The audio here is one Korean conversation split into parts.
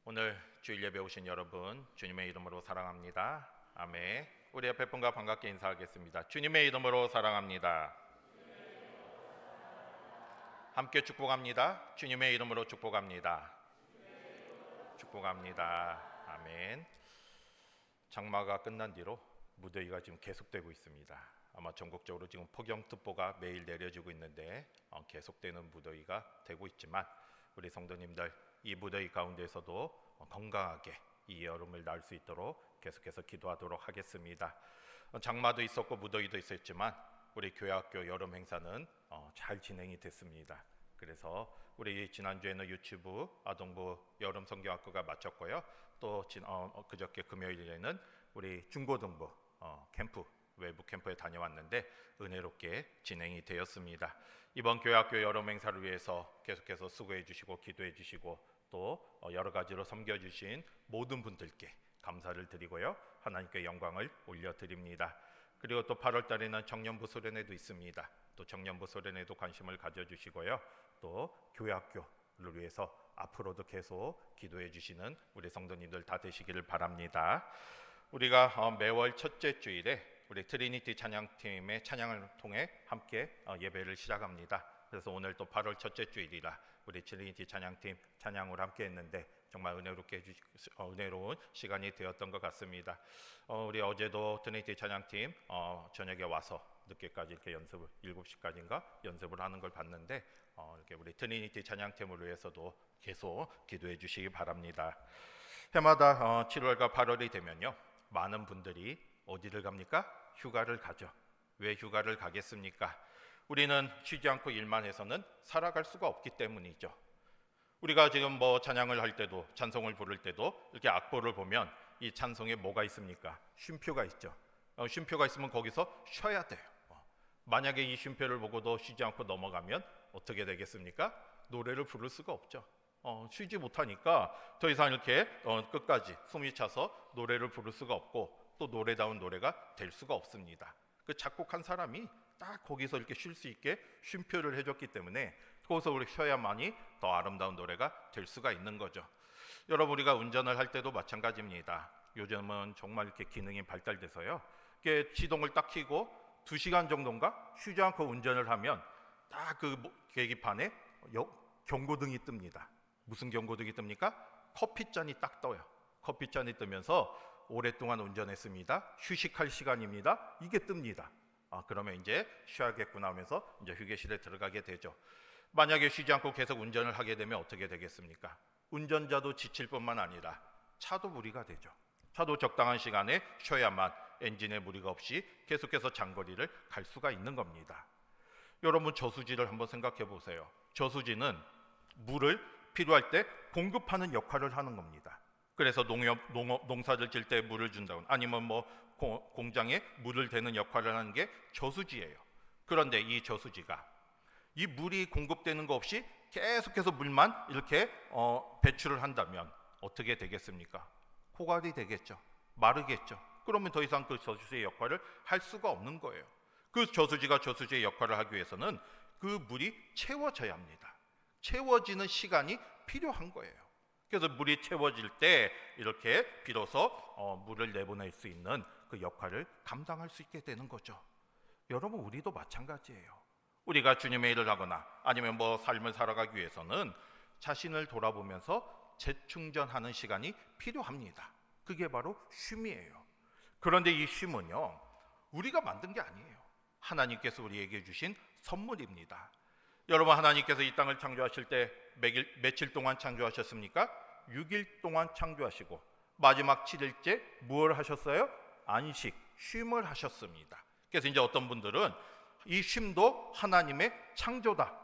오늘 주일 예배 오신 여러분 주님의 이름으로 사랑합니다. 아멘. 우리 옆에 분과 반갑게 인사하겠습니다. 주님의 이름으로 사랑합니다. 함께 축복합니다. 주님의 이름으로 축복합니다. 축복합니다. 아멘. 장마가 끝난 뒤로 무더위가 지금 계속되고 있습니다. 아마 전국적으로 지금 폭염특보가 매일 내려지고 있는데 계속되는 무더위가 되고 있지만 우리 성도님들 이 무더위 가운데서도 건강하게 이 여름을 날 수 있도록 계속해서 기도하도록 하겠습니다. 장마도 있었고 무더위도 있었지만 우리 교회학교 여름 행사는 잘 진행이 됐습니다. 그래서 우리 지난주에는 유치부 아동부 여름 성경학교가 마쳤고요. 또 그저께 금요일에는 우리 중고등부 캠프 외부 캠프에 다녀왔는데 은혜롭게 진행이 되었습니다. 이번 교회학교 여름 행사를 위해서 계속해서 수고해 주시고 기도해 주시고 또 여러 가지로 섬겨주신 모든 분들께 감사를 드리고요. 하나님께 영광을 올려드립니다. 그리고 또 8월 달에는 청년부 수련회도 있습니다. 또 청년부 수련회도 관심을 가져주시고요. 또 교회학교를 위해서 앞으로도 계속 기도해 주시는 우리 성도님들 다 되시기를 바랍니다. 우리가 매월 첫째 주일에 우리 트리니티 찬양팀의 찬양을 통해 함께 예배를 시작합니다. 그래서 오늘 또 8월 첫째 주일이라 우리 트리니티 찬양팀 찬양을 함께 했는데 정말 은혜로운 시간이 되었던 것 같습니다. 우리 어제도 트리니티 찬양팀 저녁에 와서 늦게까지 이렇게 연습을 7시까지인가 연습을 하는 걸 봤는데 이렇게 우리 트리니티 찬양팀을 위해서도 계속 기도해 주시기 바랍니다. 해마다 7월과 8월이 되면요 많은 분들이 어디를 갑니까? 휴가를 가죠. 왜 휴가를 가겠습니까? 우리는 쉬지 않고 일만 해서는 살아갈 수가 없기 때문이죠. 우리가 지금 찬양을 할 때도 찬송을 부를 때도 이렇게 악보를 보면 이 찬송에 뭐가 있습니까? 쉼표가 있죠. 쉼표가 있으면 거기서 쉬어야 돼요. 만약에 이 쉼표를 보고도 쉬지 않고 넘어가면 어떻게 되겠습니까? 노래를 부를 수가 없죠. 쉬지 못하니까 더 이상 이렇게 끝까지 숨이 차서 노래를 부를 수가 없고 또 노래다운 노래가 될 수가 없습니다. 그 작곡한 사람이 딱 거기서 이렇게 쉴 수 있게 쉼표를 해줬기 때문에 거기서 우리 쉬어야만이 더 아름다운 노래가 될 수가 있는 거죠. 여러분 우리가 운전을 할 때도 마찬가지입니다. 요즘은 정말 이렇게 기능이 발달돼서요. 이렇게 시동을 딱 켜고 2시간 정도인가 쉬지 않고 운전을 하면 딱 그 계기판에 경고등이 뜹니다. 무슨 경고등이 뜹니까? 커피잔이 딱 떠요. 커피잔이 뜨면서 오랫동안 운전했습니다. 휴식할 시간입니다. 이게 뜹니다. 그러면 이제 쉬어야겠구나 하면서 이제 휴게실에 들어가게 되죠. 만약에 쉬지 않고 계속 운전을 하게 되면 어떻게 되겠습니까? 운전자도 지칠 뿐만 아니라 차도 무리가 되죠. 차도 적당한 시간에 쉬어야만 엔진에 무리가 없이 계속해서 장거리를 갈 수가 있는 겁니다. 여러분 저수지를 한번 생각해 보세요. 저수지는 물을 필요할 때 공급하는 역할을 하는 겁니다. 그래서 농사를 질 때 물을 준다거나 아니면 공장에 물을 대는 역할을 하는 게 저수지예요. 그런데 이 저수지가 이 물이 공급되는 거 없이 계속해서 물만 이렇게 배출을 한다면 어떻게 되겠습니까? 고갈이 되겠죠. 마르겠죠. 그러면 더 이상 그 저수지의 역할을 할 수가 없는 거예요. 그 저수지가 저수지의 역할을 하기 위해서는 그 물이 채워져야 합니다. 채워지는 시간이 필요한 거예요. 그래서 물이 채워질 때 이렇게 비로소 물을 내보낼 수 있는 그 역할을 감당할 수 있게 되는 거죠. 여러분 우리도 마찬가지예요. 우리가 주님의 일을 하거나 아니면 삶을 살아가기 위해서는 자신을 돌아보면서 재충전하는 시간이 필요합니다. 그게 바로 쉼이에요. 그런데 이 쉼은요 우리가 만든 게 아니에요. 하나님께서 우리에게 주신 선물입니다. 여러분 하나님께서 이 땅을 창조하실 때 며칠 동안 창조하셨습니까? 6일 동안 창조하시고 마지막 7일째 무엇을 하셨어요? 안식, 쉼을 하셨습니다. 그래서 이제 어떤 분들은 이 쉼도 하나님의 창조다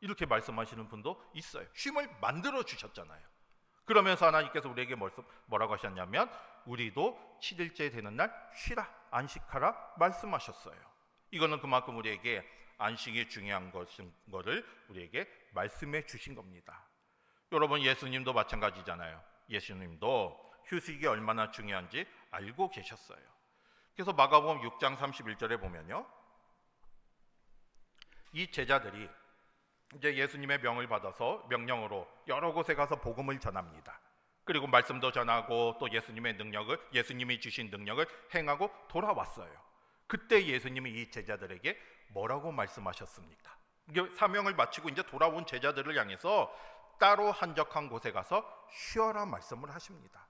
이렇게 말씀하시는 분도 있어요. 쉼을 만들어 주셨잖아요. 그러면서 하나님께서 우리에게 뭐라고 하셨냐면 우리도 7일째 되는 날 쉬라, 안식하라 말씀하셨어요. 이거는 그만큼 우리에게 안식이 중요한 거를 우리에게 말씀해 주신 겁니다. 여러분 예수님도 마찬가지잖아요. 예수님도 휴식이 얼마나 중요한지 알고 계셨어요. 그래서 마가복음 6장 31절에 보면요 이 제자들이 이제 예수님의 명을 받아서 명령으로 여러 곳에 가서 복음을 전합니다. 그리고 말씀도 전하고 또 예수님이 주신 능력을 행하고 돌아왔어요. 그때 예수님이 이 제자들에게 뭐라고 말씀하셨습니까? 사명을 마치고 이제 돌아온 제자들을 향해서 따로 한적한 곳에 가서 쉬어라 말씀을 하십니다.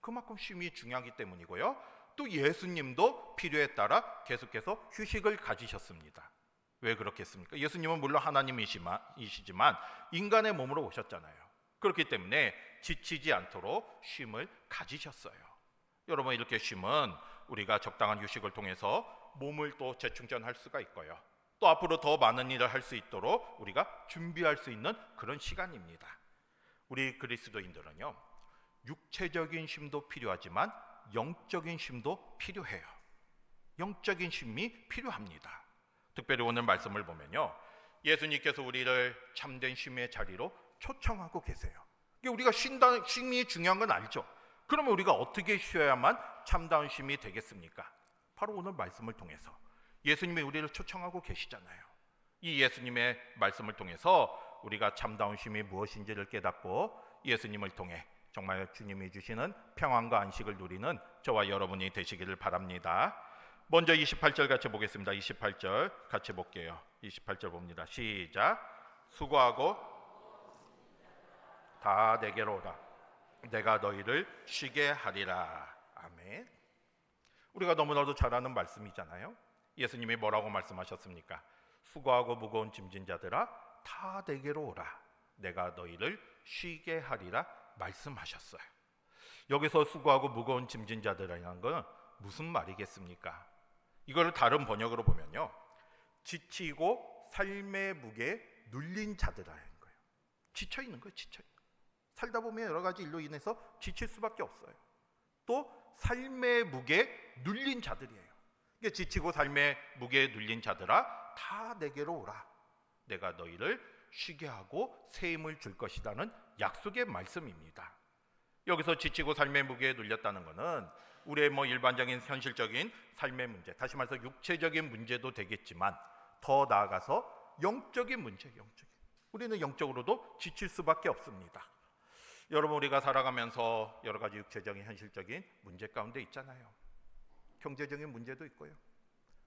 그만큼 쉼이 중요하기 때문이고요. 또 예수님도 필요에 따라 계속해서 휴식을 가지셨습니다. 왜 그렇겠습니까? 예수님은 물론 하나님이시지만 인간의 몸으로 오셨잖아요. 그렇기 때문에 지치지 않도록 쉼을 가지셨어요. 여러분, 이렇게 쉼은 우리가 적당한 휴식을 통해서 몸을 또 재충전할 수가 있고요. 또 앞으로 더 많은 일을 할 수 있도록 우리가 준비할 수 있는 그런 시간입니다. 우리 그리스도인들은요, 육체적인 쉼도 필요하지만 영적인 쉼도 필요해요. 영적인 쉼이 필요합니다. 특별히 오늘 말씀을 보면요, 예수님께서 우리를 참된 쉼의 자리로 초청하고 계세요. 우리가 쉼이 중요한 건 알죠. 그러면 우리가 어떻게 쉬어야만 참다운 쉼이 되겠습니까? 바로 오늘 말씀을 통해서 예수님이 우리를 초청하고 계시잖아요. 이 예수님의 말씀을 통해서 우리가 참다운 쉼이 무엇인지를 깨닫고 예수님을 통해 정말 주님이 주시는 평안과 안식을 누리는 저와 여러분이 되시기를 바랍니다. 먼저 28절 같이 보겠습니다. 28절 같이 볼게요. 28절 봅니다. 시작. 수고하고 다 내게로 오라. 내가 너희를 쉬게 하리라. 아멘. 우리가 너무나도 잘 아는 말씀이잖아요. 예수님이 뭐라고 말씀하셨습니까? 수고하고 무거운 짐진 자들아 다 내게로 오라. 내가 너희를 쉬게 하리라 말씀하셨어요. 여기서 수고하고 무거운 짐진 자들이라는 건 무슨 말이겠습니까? 이걸 다른 번역으로 보면요, 지치고 삶의 무게에 눌린 자들이라는 거예요. 지쳐 있는 거예요. 살다 보면 여러 가지 일로 인해서 지칠 수밖에 없어요. 또 삶의 무게에 눌린 자들이에요. 지치고 삶의 무게에 눌린 자들아 다 내게로 오라. 내가 너희를 쉬게 하고 새 힘을 줄 것이라는 약속의 말씀입니다. 여기서 지치고 삶의 무게에 눌렸다는 것은 우리의 일반적인 현실적인 삶의 문제, 다시 말해서 육체적인 문제도 되겠지만 더 나아가서 영적인 문제, 우리는 영적으로도 지칠 수밖에 없습니다. 여러분, 우리가 살아가면서 여러 가지 육체적인 현실적인 문제 가운데 있잖아요. 경제적인 문제도 있고요,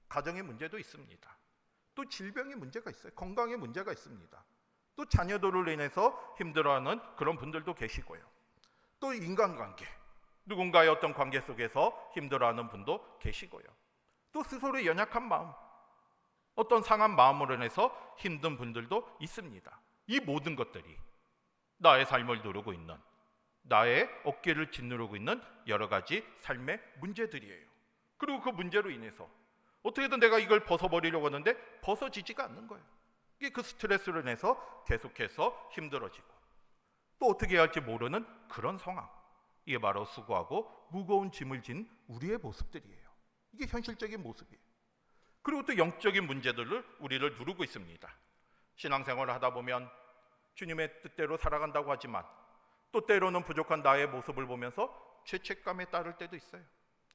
가정의 문제도 있습니다. 또 질병의 문제가 있어요. 건강의 문제가 있습니다. 또 자녀들을 인해서 힘들어하는 그런 분들도 계시고요. 또 인간관계, 누군가의 어떤 관계 속에서 힘들어하는 분도 계시고요. 또 스스로 연약한 마음, 어떤 상한 마음으로 인해서 힘든 분들도 있습니다. 이 모든 것들이 나의 삶을 누르고 있는, 나의 어깨를 짓누르고 있는 여러 가지 삶의 문제들이에요. 그리고 그 문제로 인해서 어떻게든 내가 이걸 벗어버리려고 하는데 벗어지지가 않는 거예요. 이게 그 스트레스로 인해서 계속해서 힘들어지고 또 어떻게 해야 할지 모르는 그런 상황, 이게 바로 수고하고 무거운 짐을 진 우리의 모습들이에요. 이게 현실적인 모습이에요. 그리고 또 영적인 문제들을 우리를 누르고 있습니다. 신앙생활을 하다 보면 주님의 뜻대로 살아간다고 하지만 또 때로는 부족한 나의 모습을 보면서 죄책감에 따를 때도 있어요.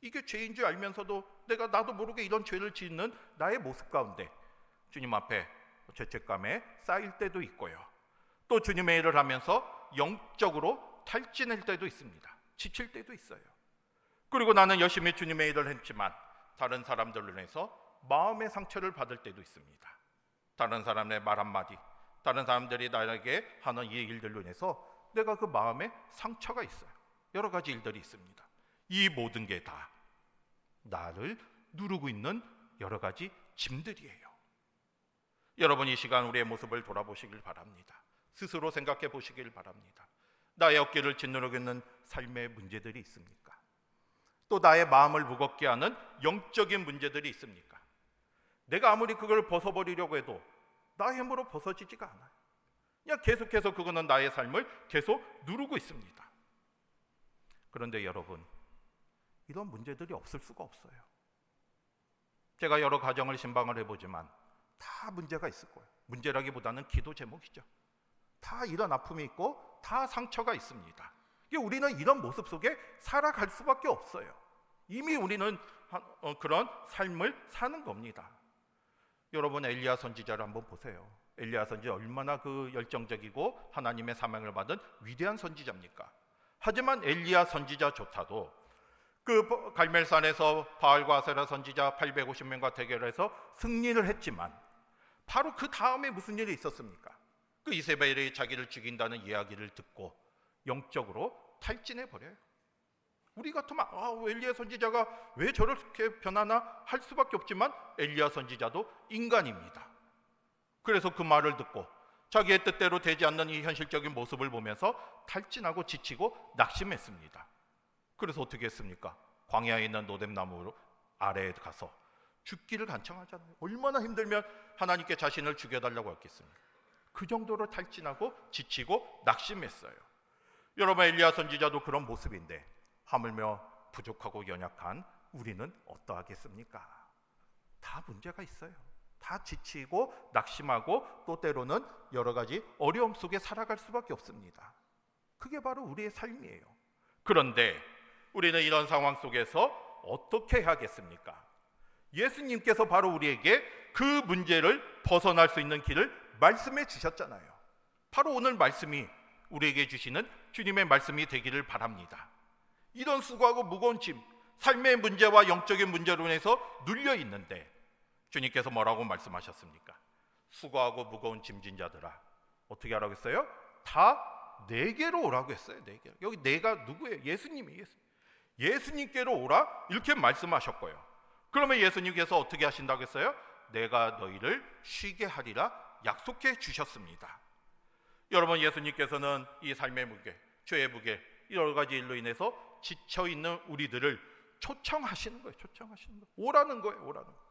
이게 죄인 줄 알면서도 나도 모르게 이런 죄를 짓는 나의 모습 가운데 주님 앞에 죄책감에 쌓일 때도 있고요. 또 주님의 일을 하면서 영적으로 탈진할 때도 있습니다. 지칠 때도 있어요. 그리고 나는 열심히 주님의 일을 했지만 다른 사람들로 인해서 마음의 상처를 받을 때도 있습니다. 다른 사람의 말 한마디, 다른 사람들이 나에게 하는 이 일들로 인해서 내가 그 마음에 상처가 있어요. 여러 가지 일들이 있습니다. 이 모든 게 다 나를 누르고 있는 여러 가지 짐들이에요. 여러분, 이 시간 우리의 모습을 돌아보시길 바랍니다. 스스로 생각해 보시길 바랍니다. 나의 어깨를 짓누르고 있는 삶의 문제들이 있습니까? 또 나의 마음을 무겁게 하는 영적인 문제들이 있습니까? 내가 아무리 그걸 벗어버리려고 해도 나의 힘으로 벗어지지가 않아요. 그냥 계속해서 그거는 나의 삶을 계속 누르고 있습니다. 그런데 여러분, 이런 문제들이 없을 수가 없어요. 제가 여러 가정을 신방을 해보지만 다 문제가 있을 거예요. 문제라기보다는 기도 제목이죠. 다 이런 아픔이 있고 다 상처가 있습니다. 우리는 이런 모습 속에 살아갈 수밖에 없어요. 이미 우리는 그런 삶을 사는 겁니다. 여러분, 엘리야 선지자를 한번 보세요. 엘리야 선지자 얼마나 그 열정적이고 하나님의 사명을 받은 위대한 선지자입니까? 하지만 엘리야 선지자조차도 그 갈멜산에서 바알과 아세라 선지자 850명과 대결해서 승리를 했지만 바로 그 다음에 무슨 일이 있었습니까? 그 이세벨이 자기를 죽인다는 이야기를 듣고 영적으로 탈진해 버려요. 우리 같으면 엘리야 선지자가 왜 저렇게 변하나 할 수밖에 없지만 엘리야 선지자도 인간입니다. 그래서 그 말을 듣고 자기의 뜻대로 되지 않는 이 현실적인 모습을 보면서 탈진하고 지치고 낙심했습니다. 그래서 어떻게 했습니까? 광야에 있는 노뎀나무 아래에 가서 죽기를 간청하잖아요. 얼마나 힘들면 하나님께 자신을 죽여달라고 했겠습니까? 그 정도로 탈진하고 지치고 낙심했어요. 여러분, 엘리야 선지자도 그런 모습인데 하물며 부족하고 연약한 우리는 어떠하겠습니까? 다 문제가 있어요. 다 지치고 낙심하고 또 때로는 여러 가지 어려움 속에 살아갈 수밖에 없습니다. 그게 바로 우리의 삶이에요. 그런데 우리는 이런 상황 속에서 어떻게 해야겠습니까? 예수님께서 바로 우리에게 그 문제를 벗어날 수 있는 길을 말씀해 주셨잖아요. 바로 오늘 말씀이 우리에게 주시는 주님의 말씀이 되기를 바랍니다. 이런 수고하고 무거운 짐, 삶의 문제와 영적인 문제로 인해서 눌려 있는데 주님께서 뭐라고 말씀하셨습니까? 수고하고 무거운 짐진 자들아, 어떻게 하라고 했어요? 다 내게로 오라고 했어요. 내게로. 여기 내가 누구예요? 예수님이. 예수님께로 오라 이렇게 말씀하셨고요. 그러면 예수님께서 어떻게 하신다고 했어요? 내가 너희를 쉬게 하리라 약속해 주셨습니다. 여러분, 예수님께서는 이 삶의 무게, 죄의 무게, 여러 가지 일로 인해서 지쳐있는 우리들을 초청하시는 거예요. 초청하시는 거예요. 오라는 거예요. 오라는 거예요.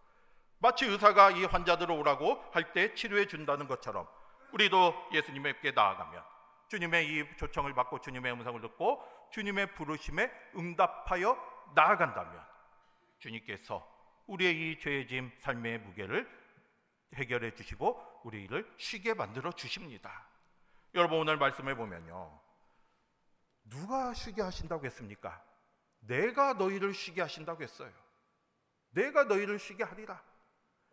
마치 의사가 이 환자들을 오라고 할 때 치료해 준다는 것처럼 우리도 예수님께 나아가면 주님의 이 초청을 받고 주님의 음성을 듣고 주님의 부르심에 응답하여 나아간다면 주님께서 우리의 이 죄의 짐, 삶의 무게를 해결해 주시고 우리를 쉬게 만들어 주십니다. 여러분, 오늘 말씀해 보면요, 누가 쉬게 하신다고 했습니까? 내가 너희를 쉬게 하신다고 했어요. 내가 너희를 쉬게 하리라.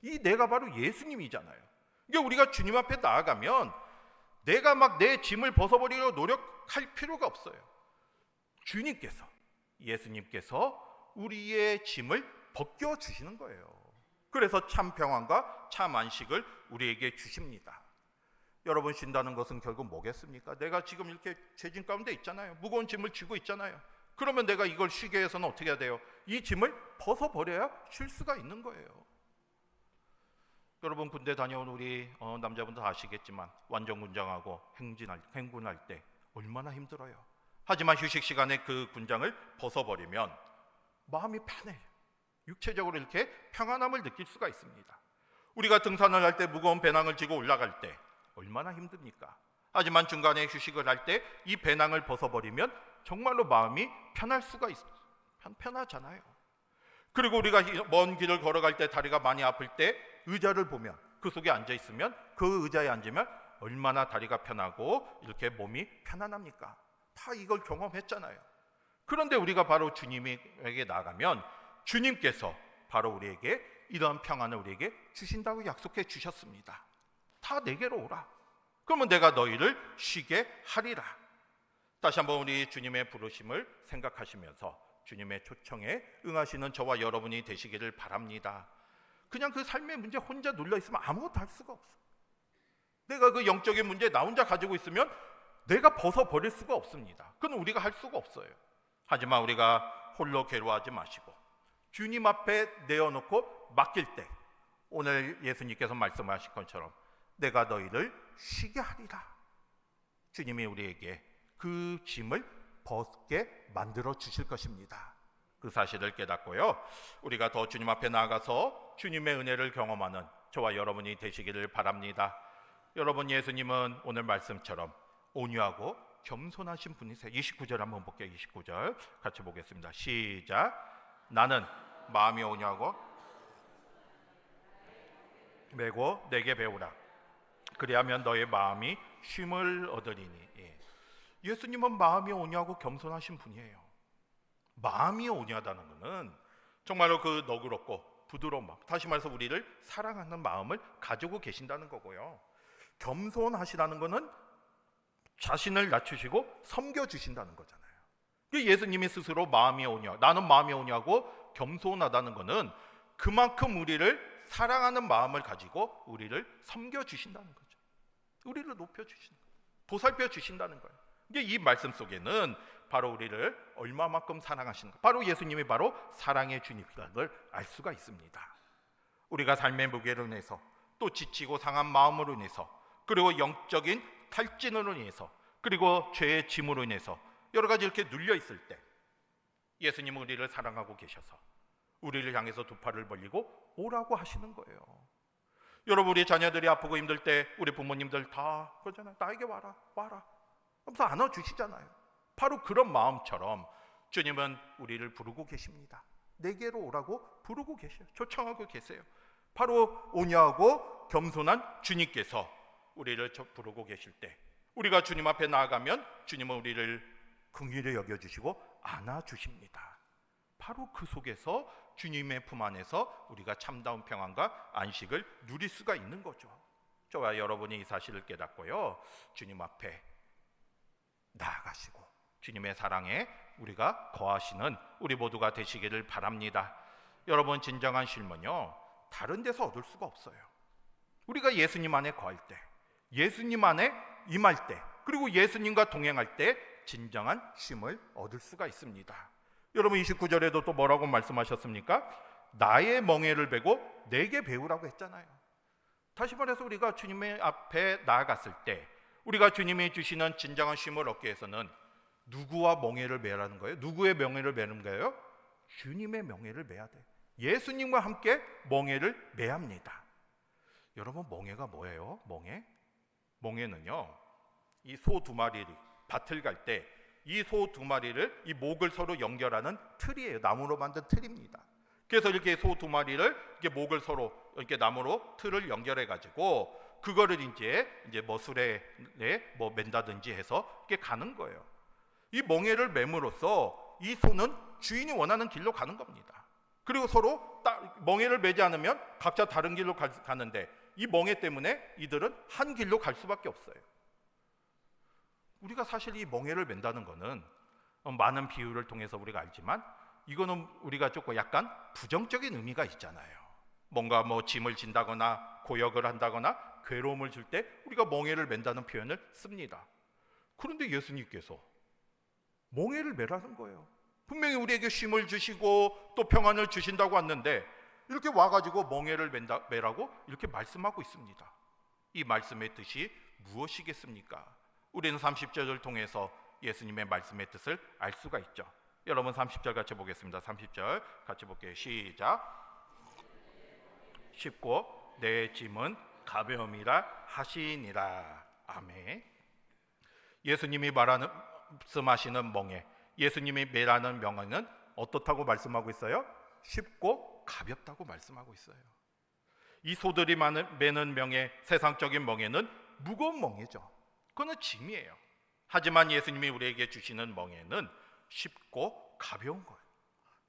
이 내가 바로 예수님이잖아요. 그러니까 우리가 주님 앞에 나아가면 내가 막 내 짐을 벗어버리려고 노력할 필요가 없어요. 주님께서, 예수님께서 우리의 짐을 벗겨주시는 거예요. 그래서 참 평안과 참 안식을 우리에게 주십니다. 여러분, 쉰다는 것은 결국 뭐겠습니까? 내가 지금 이렇게 죄짐 가운데 있잖아요. 무거운 짐을 쥐고 있잖아요. 그러면 내가 이걸 쉬게 해서는 어떻게 해야 돼요? 이 짐을 벗어버려야 쉴 수가 있는 거예요. 여러분, 군대 다녀온 우리 남자분들 아시겠지만 완전군장하고 행군할 때 얼마나 힘들어요. 하지만 휴식 시간에 그 군장을 벗어버리면 마음이 편해요. 육체적으로 이렇게 평안함을 느낄 수가 있습니다. 우리가 등산을 할 때 무거운 배낭을 지고 올라갈 때 얼마나 힘듭니까? 하지만 중간에 휴식을 할 때 이 배낭을 벗어버리면 정말로 마음이 편할 수가 있어요. 편하잖아요. 그리고 우리가 먼 길을 걸어갈 때 다리가 많이 아플 때 의자를 보면 그 속에 앉아있으면 그 의자에 앉으면 얼마나 다리가 편하고 이렇게 몸이 편안합니까? 다 이걸 경험했잖아요. 그런데 우리가 바로 주님에게 나가면 주님께서 바로 우리에게 이러한 평안을 우리에게 주신다고 약속해 주셨습니다. 다 내게로 오라. 그러면 내가 너희를 쉬게 하리라. 다시 한번 우리 주님의 부르심을 생각하시면서 주님의 초청에 응하시는 저와 여러분이 되시기를 바랍니다. 그냥 그 삶의 문제 혼자 눌려있으면 아무것도 할 수가 없어. 내가 그 영적인 문제 나 혼자 가지고 있으면 내가 벗어버릴 수가 없습니다. 그건 우리가 할 수가 없어요. 하지만 우리가 홀로 괴로워하지 마시고 주님 앞에 내어놓고 맡길 때 오늘 예수님께서 말씀하신 것처럼 내가 너희를 쉬게 하리라. 주님이 우리에게 그 짐을 벗게 만들어 주실 것입니다. 그 사실을 깨닫고요, 우리가 더 주님 앞에 나아가서 주님의 은혜를 경험하는 저와 여러분이 되시기를 바랍니다. 여러분, 예수님은 오늘 말씀처럼 온유하고 겸손하신 분이세요. 29절 한번 볼게요. 29절 같이 보겠습니다. 시작. 나는 마음이 온유하고 매고 내게 배우라. 그리하면 너의 마음이 쉼을 얻으리니. 예수님은 마음이 온유하고 겸손하신 분이에요. 마음이 온유하다는 것은 정말로 그 너그럽고 부드러운 마음, 다시 말해서 우리를 사랑하는 마음을 가지고 계신다는 거고요. 겸손하시다는 것은 자신을 낮추시고 섬겨주신다는 거잖아요. 예수님이 스스로 마음이 오냐, 나는 마음이 오냐고 겸손하다는 것은 그만큼 우리를 사랑하는 마음을 가지고 우리를 섬겨주신다는 거죠. 우리를 높여주신다, 보살펴 주신다는 거예요. 이 말씀 속에는 바로 우리를 얼마만큼 사랑하시는가, 바로 예수님이 바로 사랑의 주님이라는 걸 알 수가 있습니다. 우리가 삶의 무게로 인해서, 또 지치고 상한 마음으로 인해서, 그리고 영적인 탈진으로 인해서, 그리고 죄의 짐으로 인해서 여러 가지 이렇게 눌려 있을 때 예수님은 우리를 사랑하고 계셔서 우리를 향해서 두 팔을 벌리고 오라고 하시는 거예요. 여러분, 우리 자녀들이 아프고 힘들 때 우리 부모님들 다 그러잖아요. 나에게 와라, 와라 하면서 안아주시잖아요. 바로 그런 마음처럼 주님은 우리를 부르고 계십니다. 내게로 오라고 부르고 계셔요. 초청하고 계세요. 바로 오냐고 겸손한 주님께서 우리를 부르고 계실 때, 우리가 주님 앞에 나아가면 주님은 우리를 긍휼히 여겨주시고 안아주십니다. 바로 그 속에서 주님의 품 안에서 우리가 참다운 평안과 안식을 누릴 수가 있는 거죠. 저와 여러분이 이 사실을 깨닫고요, 주님 앞에 나아가시고 주님의 사랑에 우리가 거하시는 우리 모두가 되시기를 바랍니다. 여러분, 진정한 쉼은요, 다른 데서 얻을 수가 없어요. 우리가 예수님 안에 거할 때, 예수님 안에 임할 때, 그리고 예수님과 동행할 때 진정한 쉼을 얻을 수가 있습니다. 여러분, 29절에도 또 뭐라고 말씀하셨습니까? 나의 멍에를 베고 내게 배우라고 했잖아요. 다시 말해서 우리가 주님의 앞에 나아갔을 때 우리가 주님이 주시는 진정한 쉼을 얻기 위해서는 누구와 멍에를 매라는 거예요? 누구의 명예를 매는 거예요? 주님의 명예를 매야 돼요. 예수님과 함께 멍에를 매야 합니다. 여러분, 멍에가 뭐예요? 멍에는요, 이 소 두 마리를 밭을 갈 때 이 소 두 마리를, 이 목을 서로 연결하는 틀이에요. 나무로 만든 틀입니다. 그래서 이렇게 소 두 마리를 이렇게 목을 서로 이렇게 나무로 틀을 연결해 가지고 그거를 이제 머슬에 뭐 맨다든지 해서 이렇게 가는 거예요. 이 멍에를 매므로써 이 소는 주인이 원하는 길로 가는 겁니다. 그리고 서로 멍에를 매지 않으면 각자 다른 길로 가는데 이 멍에 때문에 이들은 한 길로 갈 수밖에 없어요. 우리가 사실 이 멍에를 맨다는 거는 많은 비유를 통해서 우리가 알지만 이거는 우리가 조금 약간 부정적인 의미가 있잖아요. 뭔가 뭐 짐을 진다거나 고역을 한다거나 괴로움을 줄 때 우리가 멍에를 맨다는 표현을 씁니다. 그런데 예수님께서 멍에를 매라는 거예요. 분명히 우리에게 쉼을 주시고 또 평안을 주신다고 했는데 이렇게 와가지고 멍에를 매라고 이렇게 말씀하고 있습니다. 이 말씀의 뜻이 무엇이겠습니까? 우리는 30절을 통해서 예수님의 말씀의 뜻을 알 수가 있죠. 여러분, 30절 같이 보겠습니다. 30절 같이 볼게요. 시작. 쉽고 내 짐은 가벼움이라 하시니라. 아멘. 예수님이 말씀하시는 멍에, 예수님이 매라는 명언은 어떻다고 말씀하고 있어요? 쉽고 가볍다고 말씀하고 있어요. 이 소들이 매는 멍에, 세상적인 멍에는 무거운 멍에죠. 그거는 짐이에요. 하지만 예수님이 우리에게 주시는 멍에는 쉽고 가벼운 거예요.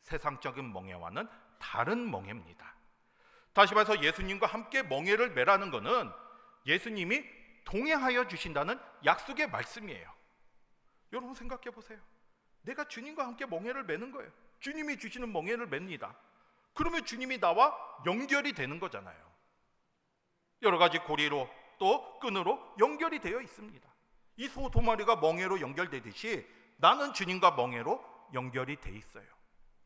세상적인 멍에와는 다른 멍에입니다. 다시 말해서 예수님과 함께 멍에를 매라는 것은 예수님이 동행하여 주신다는 약속의 말씀이에요. 여러분, 생각해 보세요. 내가 주님과 함께 멍에를 매는 거예요. 주님이 주시는 멍에를 맵니다. 그러면 주님이 나와 연결이 되는 거잖아요. 여러 가지 고리로 또 끈으로 연결이 되어 있습니다. 이 소 두 마리가 멍에로 연결되듯이 나는 주님과 멍에로 연결이 돼 있어요.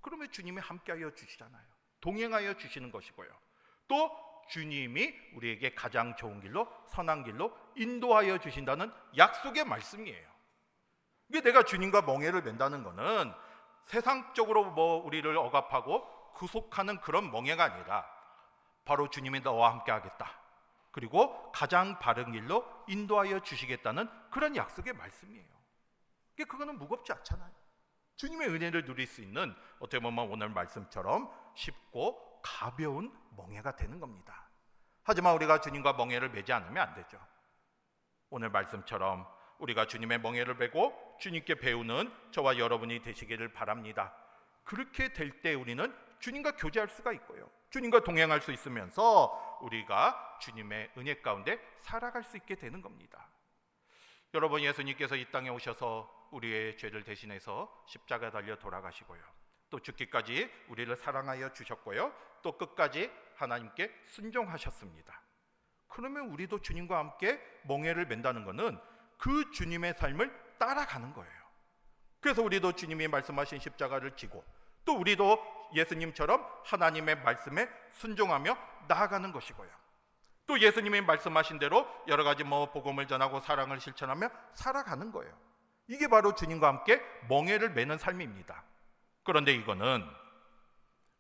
그러면 주님이 함께하여 주시잖아요. 동행하여 주시는 것이고요. 또 주님이 우리에게 가장 좋은 길로, 선한 길로 인도하여 주신다는 약속의 말씀이에요. 이게 내가 주님과 멍에를 맨다는 것은 세상적으로 뭐 우리를 억압하고 구속하는 그런 멍에가 아니라 바로 주님이 너와 함께 하겠다, 그리고 가장 바른 길로 인도하여 주시겠다는 그런 약속의 말씀이에요. 그거는 무겁지 않잖아요. 주님의 은혜를 누릴 수 있는, 어떻게 보면 오늘 말씀처럼 쉽고 가벼운 멍에가 되는 겁니다. 하지만 우리가 주님과 멍에를 매지 않으면 안 되죠. 오늘 말씀처럼 우리가 주님의 멍에를 메고 주님께 배우는 저와 여러분이 되시기를 바랍니다. 그렇게 될 때 우리는 주님과 교제할 수가 있고요, 주님과 동행할 수 있으면서 우리가 주님의 은혜 가운데 살아갈 수 있게 되는 겁니다. 여러분, 예수님께서 이 땅에 오셔서 우리의 죄를 대신해서 십자가 달려 돌아가시고요, 또 죽기까지 우리를 사랑하여 주셨고요, 또 끝까지 하나님께 순종하셨습니다. 그러면 우리도 주님과 함께 멍에를 맨다는 것은 그 주님의 삶을 따라가는 거예요. 그래서 우리도 주님이 말씀하신 십자가를 지고 또 우리도 예수님처럼 하나님의 말씀에 순종하며 나아가는 것이고요, 또 예수님이 말씀하신 대로 여러 가지 복음을 전하고 사랑을 실천하며 살아가는 거예요. 이게 바로 주님과 함께 멍에를 매는 삶입니다. 그런데 이거는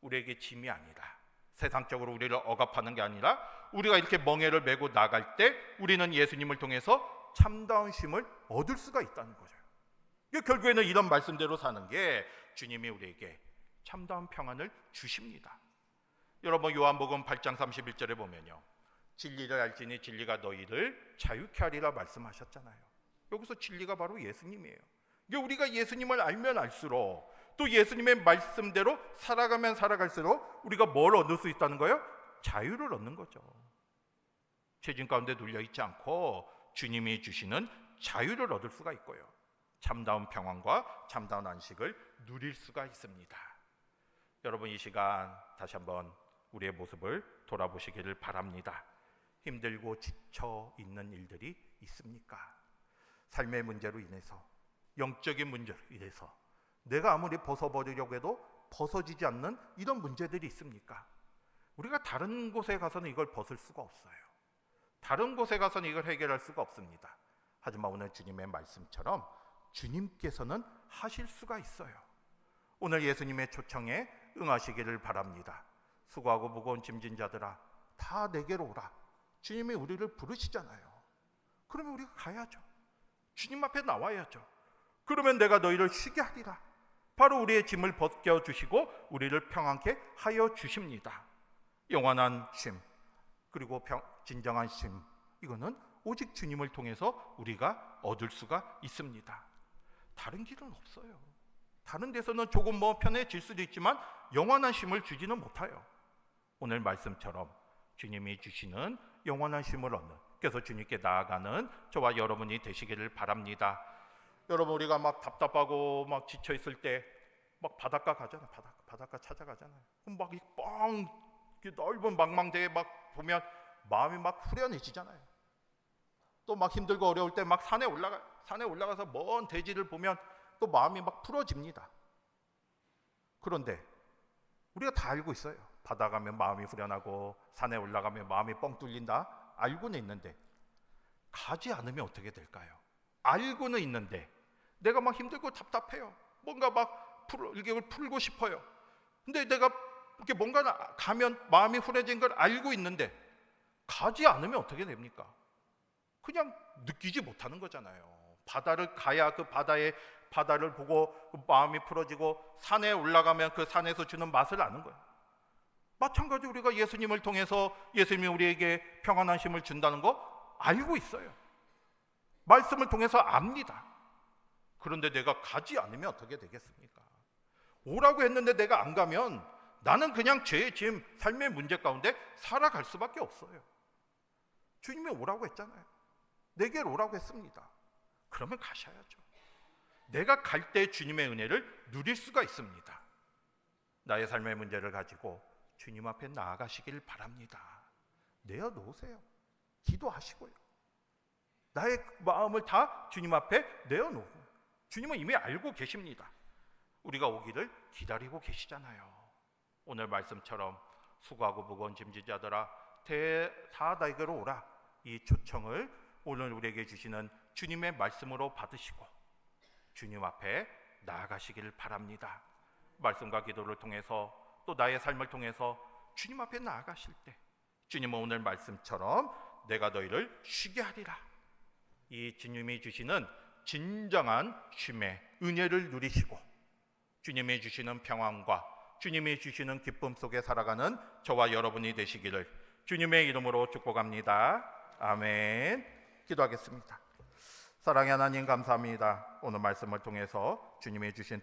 우리에게 짐이 아니라, 세상적으로 우리를 억압하는 게 아니라, 우리가 이렇게 멍에를 메고 나갈 때 우리는 예수님을 통해서 참다운 쉼을 얻을 수가 있다는 거죠. 결국에는 이런 말씀대로 사는 게 주님이 우리에게 참다운 평안을 주십니다. 여러분, 요한복음 8장 31절에 보면요, 진리를 알지니 진리가 너희를 자유케 하리라 말씀하셨잖아요. 여기서 진리가 바로 예수님이에요. 우리가 예수님을 알면 알수록, 또 예수님의 말씀대로 살아가면 살아갈수록 우리가 뭘 얻을 수 있다는 거예요? 자유를 얻는 거죠. 죄진 가운데 눌려있지 않고 주님이 주시는 자유를 얻을 수가 있고요, 참다운 평안과 참다운 안식을 누릴 수가 있습니다. 여러분, 이 시간 다시 한번 우리의 모습을 돌아보시기를 바랍니다. 힘들고 지쳐 있는 일들이 있습니까? 삶의 문제로 인해서, 영적인 문제로 인해서 내가 아무리 벗어버리려고 해도 벗어지지 않는 이런 문제들이 있습니까? 우리가 다른 곳에 가서는 이걸 벗을 수가 없어요. 다른 곳에 가서는 이걸 해결할 수가 없습니다. 하지만 오늘 주님의 말씀처럼 주님께서는 하실 수가 있어요. 오늘 예수님의 초청에 응하시기를 바랍니다. 수고하고 무거운 짐진 자들아, 다 내게로 오라. 주님이 우리를 부르시잖아요. 그러면 우리가 가야죠. 주님 앞에 나와야죠. 그러면 내가 너희를 쉬게 하리라. 바로 우리의 짐을 벗겨주시고 우리를 평안케 하여 주십니다. 영원한 쉼, 그리고 진정한 쉼, 이거는 오직 주님을 통해서 우리가 얻을 수가 있습니다. 다른 길은 없어요. 다른 데서는 조금 편해질 수도 있지만 영원한 쉼을 주지는 못해요. 오늘 말씀처럼 주님이 주시는 영원한 쉼을 얻는, 그래서 주님께 나아가는 저와 여러분이 되시기를 바랍니다. 여러분, 우리가 막 답답하고 막 지쳐 있을 때 막 바닷가 가잖아요. 바닷가 찾아가잖아요. 그럼 막 이 넓은 망망대에 막 보면 마음이 막 후련해지잖아요. 또 막 힘들고 어려울 때 막 산에 올라가서 먼 대지를 보면 또 마음이 막 풀어집니다. 그런데 우리가 다 알고 있어요. 바다 가면 마음이 후련하고 산에 올라가면 마음이 뻥 뚫린다, 알고는 있는데 가지 않으면 어떻게 될까요? 알고는 있는데 내가 막 힘들고 답답해요. 뭔가 막 이걸 풀고 싶어요. 근데 내가 이렇게 뭔가 가면 마음이 후련해진 걸 알고 있는데 가지 않으면 어떻게 됩니까? 그냥 느끼지 못하는 거잖아요. 바다를 가야 그 바다를 보고 마음이 풀어지고, 산에 올라가면 그 산에서 주는 맛을 아는 거예요. 마찬가지로 우리가 예수님을 통해서 예수님이 우리에게 평안한 쉼을 준다는 거 알고 있어요. 말씀을 통해서 압니다. 그런데 내가 가지 않으면 어떻게 되겠습니까? 오라고 했는데 내가 안 가면 나는 그냥 죄의 짐, 삶의 문제 가운데 살아갈 수밖에 없어요. 주님이 오라고 했잖아요. 내게로 오라고 했습니다. 그러면 가셔야죠. 내가 갈 때 주님의 은혜를 누릴 수가 있습니다. 나의 삶의 문제를 가지고 주님 앞에 나아가시길 바랍니다. 내어놓으세요. 기도하시고요. 나의 마음을 다 주님 앞에 내어놓고, 주님은 이미 알고 계십니다. 우리가 오기를 기다리고 계시잖아요. 오늘 말씀처럼 수고하고 무거운 짐진 자들아, 다 나에게로 오라. 이 초청을 오늘 우리에게 주시는 주님의 말씀으로 받으시고 주님 앞에 나아가시기를 바랍니다. 말씀과 기도를 통해서, 또 나의 삶을 통해서 주님 앞에 나아가실 때 주님은 오늘 말씀처럼 내가 너희를 쉬게 하리라. 이 주님이 주시는 진정한 쉼의 은혜를 누리시고 주님이 주시는 평안과 주님이 주시는 기쁨 속에 살아가는 저와 여러분이 되시기를 주님의 이름으로 축복합니다. 아멘. 기도하겠습니다. 사랑의 하나님, 감사합니다. 오늘 말씀을 통해서 주님이 주신